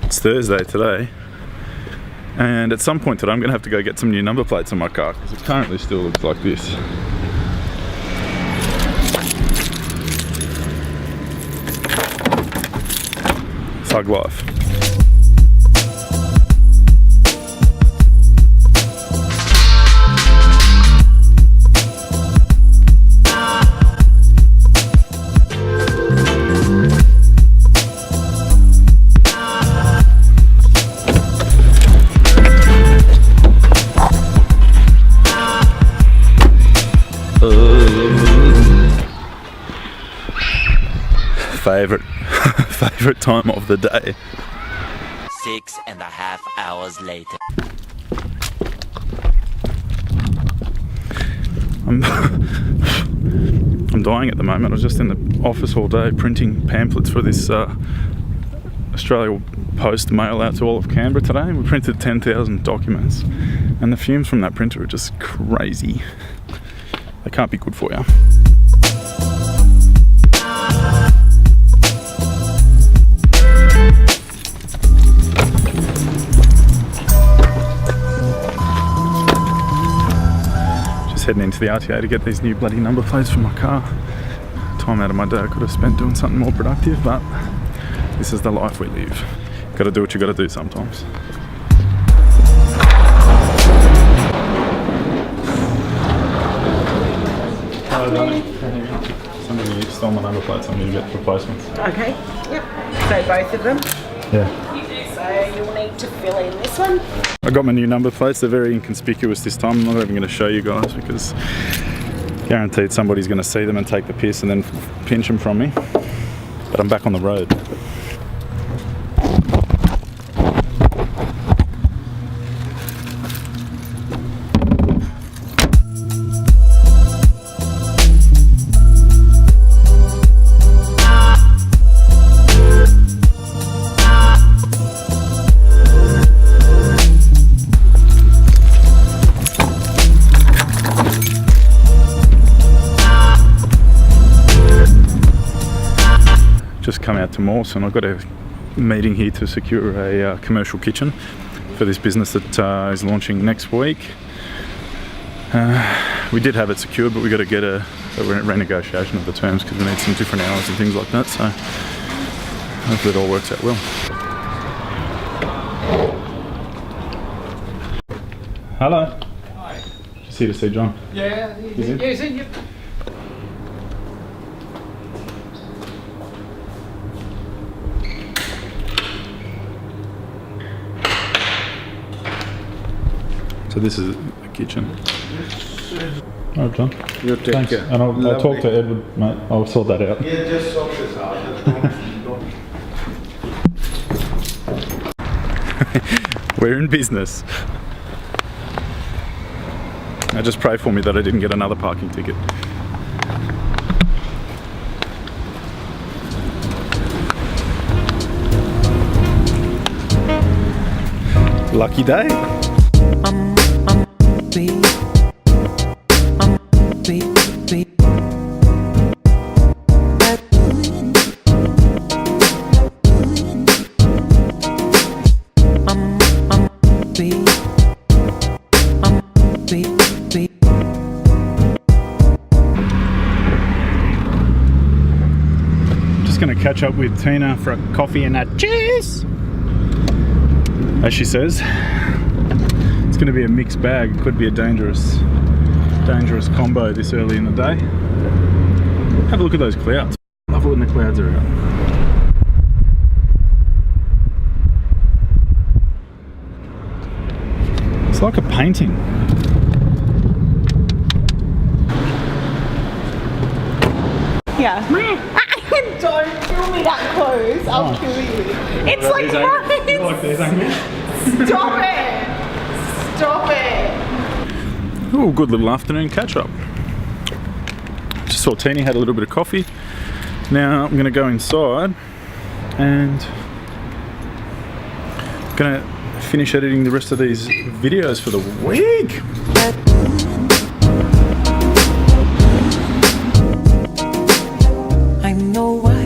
It's Thursday today, and at some point today I'm going to have to go get some new number plates on my car because it currently still looks like this. Thug life. Favorite time of the day. 6.5 hours later. I'm dying at the moment. I was just in the office all day printing pamphlets for this Australia Post mail out to all of Canberra today. We printed 10,000 documents, and the fumes from that printer are just crazy. They can't be good for you. Heading into the RTA to get these new bloody number plates for my car. Time out of my day I could have spent doing something more productive, but this is the life we live. Gotta do what you gotta do sometimes. Hello, darling. Somebody stole my number plates. I'm going to get replacements. Okay, yep. So both of them? Yeah. So you'll need to fill in this one. I got my new number plates. They're very inconspicuous this time. I'm not even going to show you guys because guaranteed somebody's going to see them and take the piss and then pinch them from me. But I'm back on the road. Just come out to Mawson. I've got a meeting here to secure a commercial kitchen for this business that is launching next week. We did have it secured, but we got to get a renegotiation of the terms because we need some different hours and things like that. So hopefully it all works out well. Hello. Hi. Just here to see John. Yeah, Is he? he's in. So this is the kitchen. Oh, John. You take Thanks. care. And I'll talk to Edward, mate. I'll sort that out. Yeah, just sort this out. We're in business. Now just pray for me that I didn't get another parking ticket. Lucky day. Just going to catch up with Tina for a coffee and a cheese, as she says. It's going to be a mixed bag. Could be a dangerous combo this early in the day. Have a look at those clouds. Love it when the clouds are out. It's like a painting. Yeah. Don't kill me that close. I'll kill you. It's like right. Like these angles. Stop it. Stop it. Oh, good little afternoon catch up. Just saw Teeny had a little bit of coffee. Now I'm going to go inside and I'm going to finish editing the rest of these videos for the week. I know why.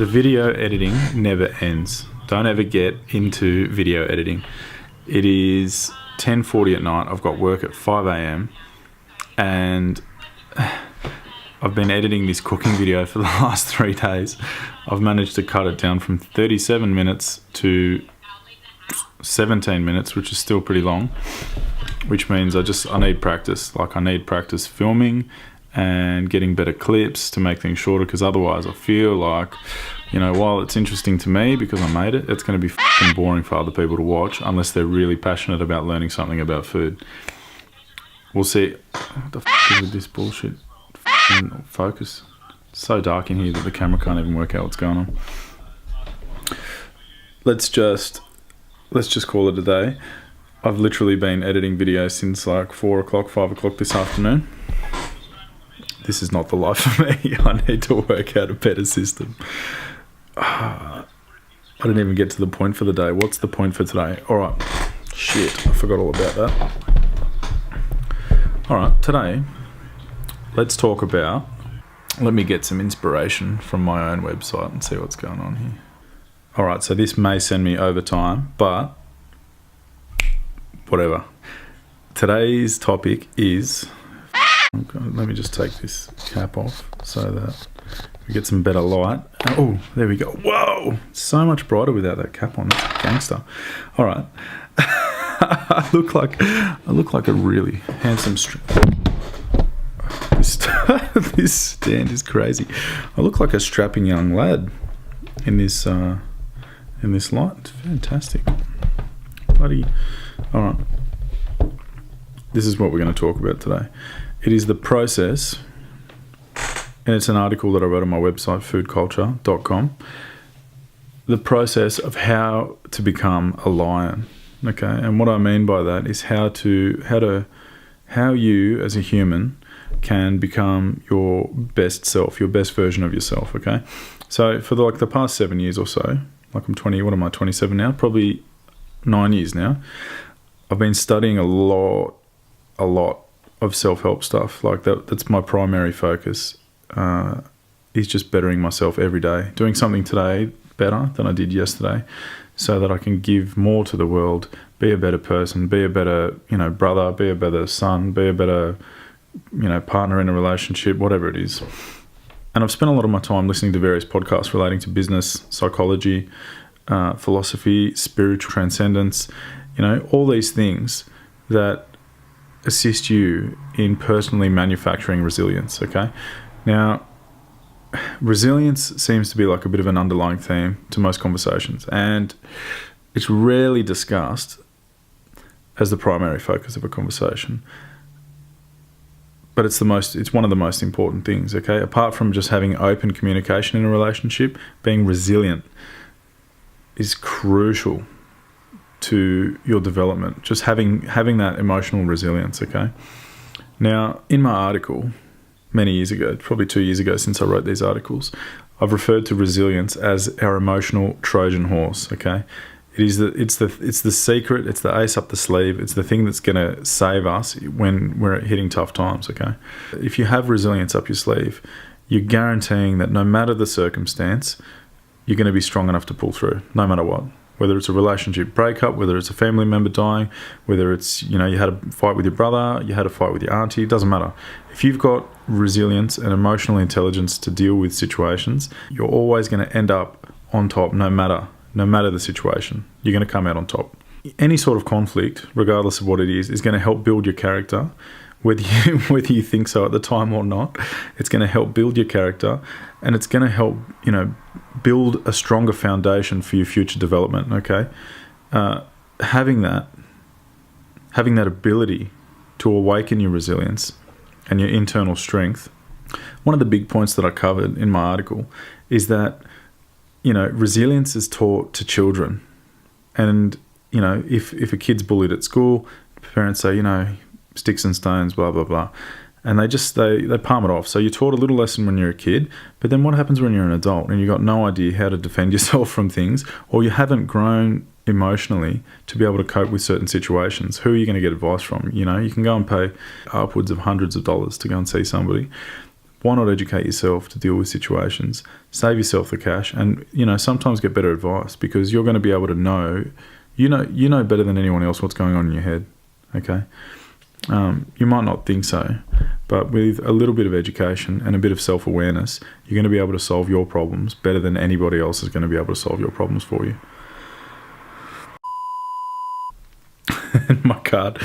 the video editing never ends. Don't ever get into video editing. It is 10:40 at night. I've got work at 5 a.m. and I've been editing this cooking video for the last 3 days. I've managed to cut it down from 37 minutes to 17 minutes, which is still pretty long, which means I need practice. Like, I need practice filming and getting better clips to make things shorter, because otherwise I feel like, you know, while it's interesting to me because I made it, it's going to be fucking boring for other people to watch unless they're really passionate about learning something about food. We'll see. What the fuck is with this bullshit? Fucking focus. It's so dark in here that the camera can't even work out what's going on. Let's just call it a day. I've literally been editing videos since like 4 o'clock, 5 o'clock this afternoon. This is not the life for me. I need to work out a better system. I didn't even get to the point for the day. What's the point for today? Alright. Shit, I forgot all about that. Alright, today, let's talk about... Let me get some inspiration from my own website and see what's going on here. Alright, so this may send me over time, but whatever. Today's topic is... Let me just take this cap off so that we get some better light. Oh, there we go. Whoa! So much brighter without that cap on. That's gangster. Alright. I look like a really handsome... This stand is crazy. I look like a strapping young lad in this light. It's fantastic. Bloody. Alright. This is what we're going to talk about today. It is the process, and it's an article that I wrote on my website, foodculture.com. The process of how to become a lion. Okay, and what I mean by that is how you as a human can become your best self, your best version of yourself. Okay, so for the past 7 years or so, like I'm 20, what am I, 27 now? Probably 9 years now. I've been studying a lot of self-help stuff. Like that's my primary focus, is just bettering myself every day, doing something today better than I did yesterday, so that I can give more to the world, be a better person, be a better, brother, be a better son, be a better, partner in a relationship, whatever it is. And I've spent a lot of my time listening to various podcasts relating to business, psychology, philosophy, spiritual transcendence, all these things that assist you in personally manufacturing resilience. Okay, now resilience seems to be like a bit of an underlying theme to most conversations, and it's rarely discussed as the primary focus of a conversation, but it's one of the most important things. Okay, apart from just having open communication in a relationship, being resilient is crucial to your development, just having that emotional resilience. Okay, now in my article many years ago, probably 2 years ago since I wrote these articles, I've referred to resilience as our emotional Trojan horse. Okay, it's the secret, it's the ace up the sleeve, it's the thing that's going to save us when we're hitting tough times. Okay, if you have resilience up your sleeve, you're guaranteeing that no matter the circumstance, you're going to be strong enough to pull through, no matter what. Whether it's a relationship breakup, whether it's a family member dying, whether it's, you had a fight with your brother, you had a fight with your auntie, it doesn't matter. If you've got resilience and emotional intelligence to deal with situations, you're always going to end up on top no matter the situation. You're going to come out on top. Any sort of conflict, regardless of what it is going to help build your character, whether you think so at the time or not. It's going to help build your character, and it's going to help, build a stronger foundation for your future development. Okay, having that ability to awaken your resilience and your internal strength. One of the big points that I covered in my article is that resilience is taught to children, and if a kid's bullied at school, parents say sticks and stones, blah blah blah. And they palm it off. So you're taught a little lesson when you're a kid, but then what happens when you're an adult and you've got no idea how to defend yourself from things, or you haven't grown emotionally to be able to cope with certain situations? Who are you going to get advice from? You can go and pay upwards of hundreds of dollars to go and see somebody, why not educate yourself to deal with situations, save yourself the cash, and, you know, sometimes get better advice, because you're going to be able to know, you know better than anyone else what's going on in your head, okay? You might not think so, but with a little bit of education and a bit of self-awareness, you're going to be able to solve your problems better than anybody else is going to be able to solve your problems for you. my card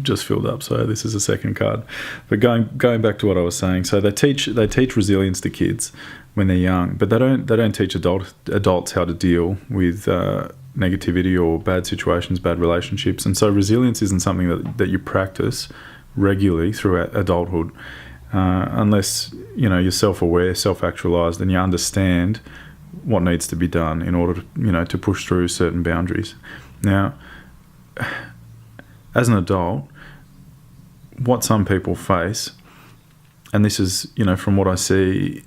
just filled up, so this is a second card. But going back to what I was saying, so they teach resilience to kids when they're young, but they don't teach adults how to deal with negativity or bad situations, bad relationships. And so resilience isn't something that you practice regularly throughout adulthood, unless, you know, you're self-aware, self-actualized, and you understand what needs to be done in order to, you know, to push through certain boundaries. Now, as an adult, what some people face, and this is, you know, from what I see,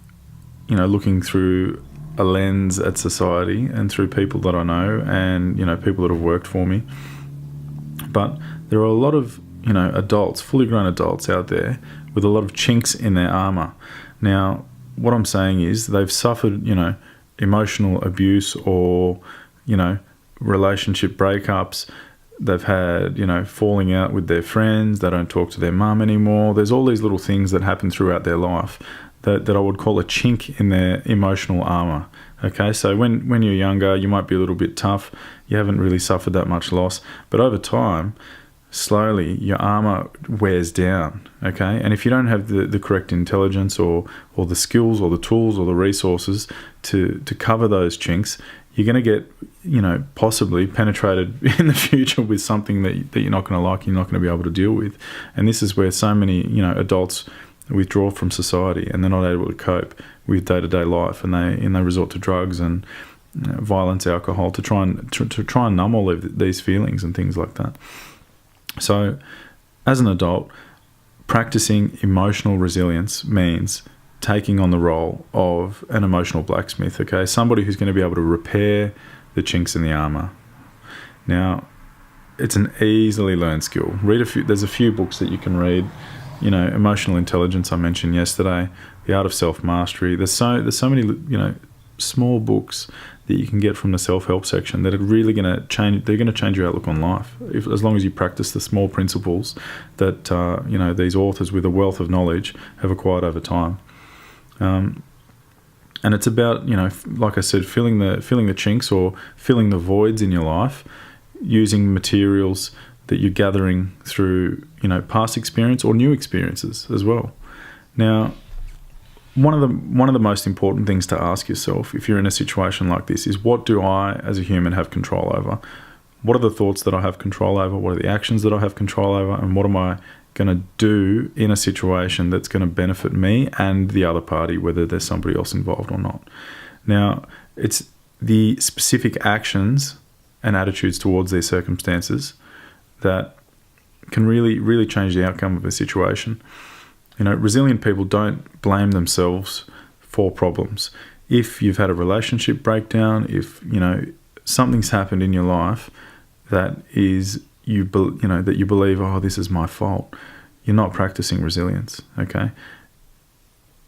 you know, looking through a lens at society and through people that I know and, you know, people that have worked for me, but there are a lot of, you know, adults, fully grown adults out there with a lot of chinks in their armour. Now, what I'm saying is they've suffered, you know, emotional abuse or, you know, relationship breakups. They've had, you know, falling out with their friends. They don't talk to their mum anymore. There's all these little things that happen throughout their life that I would call a chink in their emotional armour. Okay, so when you're younger, you might be a little bit tough. You haven't really suffered that much loss. But over time, slowly, your armour wears down. Okay, and if you don't have the correct intelligence or the skills or the tools or the resources to cover those chinks, you're going to get, you know, possibly penetrated in the future with something that you're not going to like, you're not going to be able to deal with. And this is where so many, you know, adults withdraw from society and they're not able to cope with day-to-day life, and they resort to drugs and, you know, violence, alcohol to try and numb all of these feelings and things like that. So, as an adult, practicing emotional resilience means taking on the role of an emotional blacksmith, okay? Somebody who's going to be able to repair the chinks in the armour. Now, it's an easily learned skill. There's a few books that you can read. You know, Emotional Intelligence I mentioned yesterday, The Art of Self-Mastery. There's so many, you know, small books that you can get from the self-help section that are really going to change. They're going to change your outlook on life, as long as you practice the small principles that you know, these authors with a wealth of knowledge have acquired over time. And it's about, you know, like I said, filling the chinks or filling the voids in your life using materials that you're gathering through, you know, past experience or new experiences as well. Now, one of the most important things to ask yourself if you're in a situation like this is, what do I as a human have control over? What are the thoughts that I have control over? What are the actions that I have control over? And what am I going to do in a situation that's going to benefit me and the other party, whether there's somebody else involved or not? Now, it's the specific actions and attitudes towards these circumstances that can really, really change the outcome of a situation. You know, resilient people don't blame themselves for problems. If you've had a relationship breakdown, if, you know, something's happened in your life that is, that you believe, oh, this is my fault, you're not practicing resilience, okay?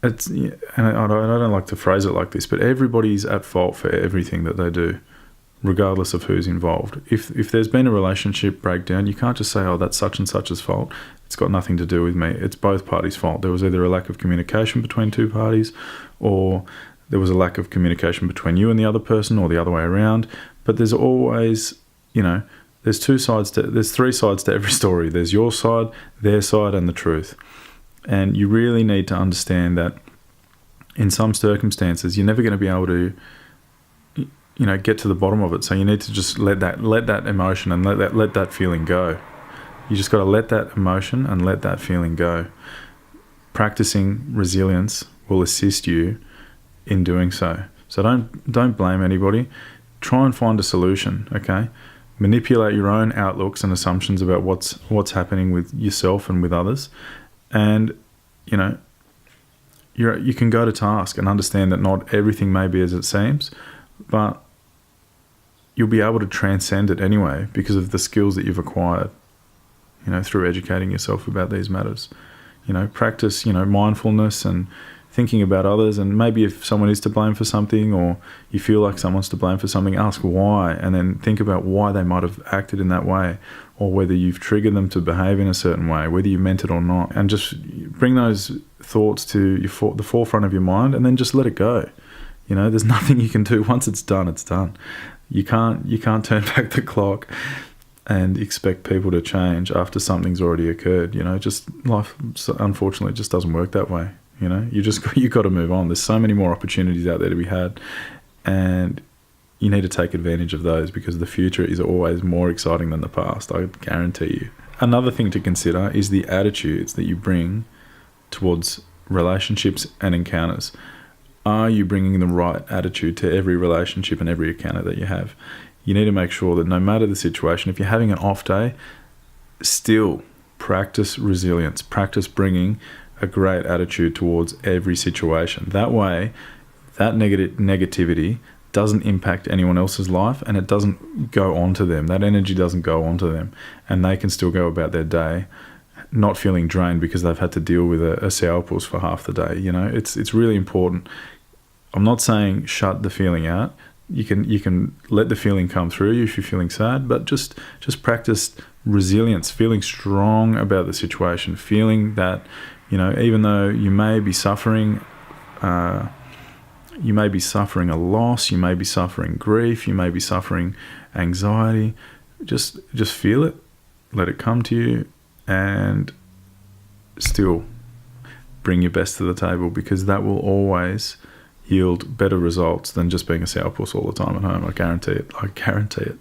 And I don't like to phrase it like this, but everybody's at fault for everything that they do, regardless of who's involved. If there's been a relationship breakdown, you can't just say, oh, that's such and such's fault. It's got nothing to do with me. It's both parties' fault. There was either a lack of communication between two parties, or there was a lack of communication between you and the other person, or the other way around. But there's always, you know, there's three sides to every story. There's your side, their side, and the truth. And you really need to understand that in some circumstances, you're never going to be able to, you know, get to the bottom of it. So you need to just let that emotion and let that feeling go. You just got to let that emotion and let that feeling go. Practicing resilience will assist you in doing so. So don't blame anybody. Try and find a solution, okay? Manipulate your own outlooks and assumptions about what's happening with yourself and with others. And, you know, you can go to task and understand that not everything may be as it seems, but you'll be able to transcend it anyway because of the skills that you've acquired, you know, through educating yourself about these matters. You know, practice, you know, mindfulness and thinking about others, and maybe if someone is to blame for something or you feel like someone's to blame for something, ask why, and then think about why they might have acted in that way, or whether you've triggered them to behave in a certain way, whether you meant it or not, and just bring those thoughts to the forefront of your mind, and then just let it go. You know, there's nothing you can do. Once it's done, it's done. You can't turn back the clock and expect people to change after something's already occurred. You know, just life, unfortunately, just doesn't work that way. You know, you got to move on. There's so many more opportunities out there to be had, and you need to take advantage of those, because the future is always more exciting than the past. I guarantee you. Another thing to consider is the attitudes that you bring towards relationships and encounters. Are you bringing the right attitude to every relationship and every encounter that you have? You need to make sure that no matter the situation, if you're having an off day, still practice resilience. Practice bringing a great attitude towards every situation. That way, that negativity doesn't impact anyone else's life, and it doesn't go on to them. That energy doesn't go on to them, and they can still go about their day not feeling drained because they've had to deal with a sourpuss for half the day. You know, it's really important. I'm not saying shut the feeling out. You can let the feeling come through you if you're feeling sad, but just practice resilience, feeling strong about the situation, feeling that, you know, even though you may be suffering a loss, you may be suffering grief, you may be suffering anxiety, just feel it, let it come to you, and still bring your best to the table, because that will always yield better results than just being a sourpuss all the time at home. I guarantee it.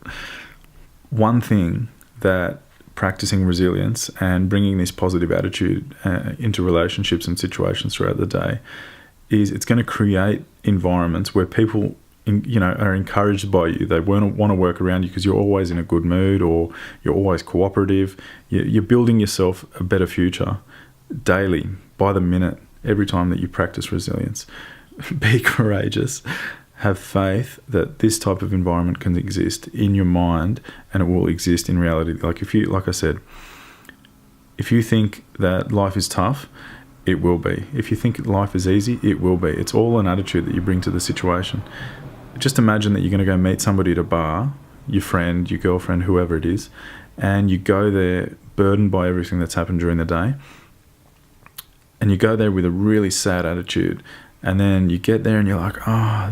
One thing that practicing resilience and bringing this positive attitude into relationships and situations throughout the day is, it's going to create environments where people, you know, are encouraged by you. They want to work around you because you're always in a good mood, or you're always cooperative. You're building yourself a better future daily, by the minute, every time that you practice resilience. Be courageous. Have faith that this type of environment can exist in your mind, and it will exist in reality. Like I said, if you think that life is tough, it will be. If you think life is easy, it will be. It's all an attitude that you bring to the situation. Just imagine that you're going to go meet somebody at a bar, your friend, your girlfriend, whoever it is, and you go there burdened by everything that's happened during the day, and you go there with a really sad attitude. And then you get there and you're like,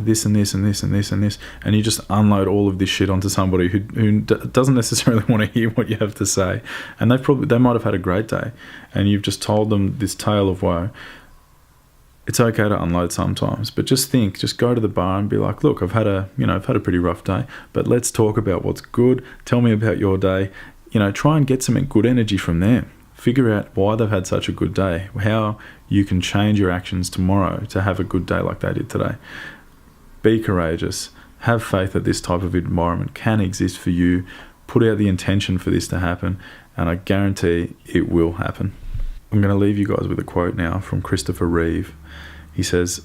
this and this and this and this and this, and you just unload all of this shit onto somebody who doesn't necessarily want to hear what you have to say, and they might have had a great day, and you've just told them this tale of woe. It's okay to unload sometimes, but just go to the bar and be like, look, I've had a pretty rough day, but let's talk about what's good. Tell me about your day. You know, try and get some good energy from them. Figure out why they've had such a good day, how you can change your actions tomorrow to have a good day like they did today. Be courageous. Have faith that this type of environment can exist for you. Put out the intention for this to happen, and I guarantee it will happen. I'm going to leave you guys with a quote now from Christopher Reeve. He says,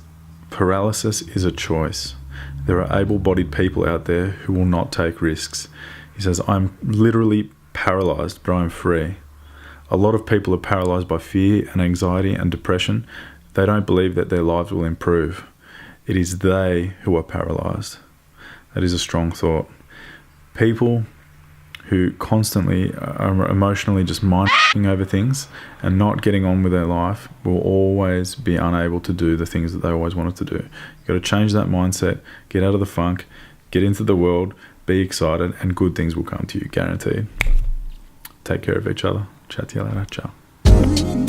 "Paralysis is a choice. There are able-bodied people out there who will not take risks." He says, "I'm literally paralyzed, but I'm free. A lot of people are paralyzed by fear and anxiety and depression. They don't believe that their lives will improve. It is they who are paralyzed." That is a strong thought. People who constantly are emotionally just mind-f***ing over things and not getting on with their life will always be unable to do the things that they always wanted to do. You've got to change that mindset, get out of the funk, get into the world, be excited, and good things will come to you, guaranteed. Take care of each other. Chat to you later. Ciao.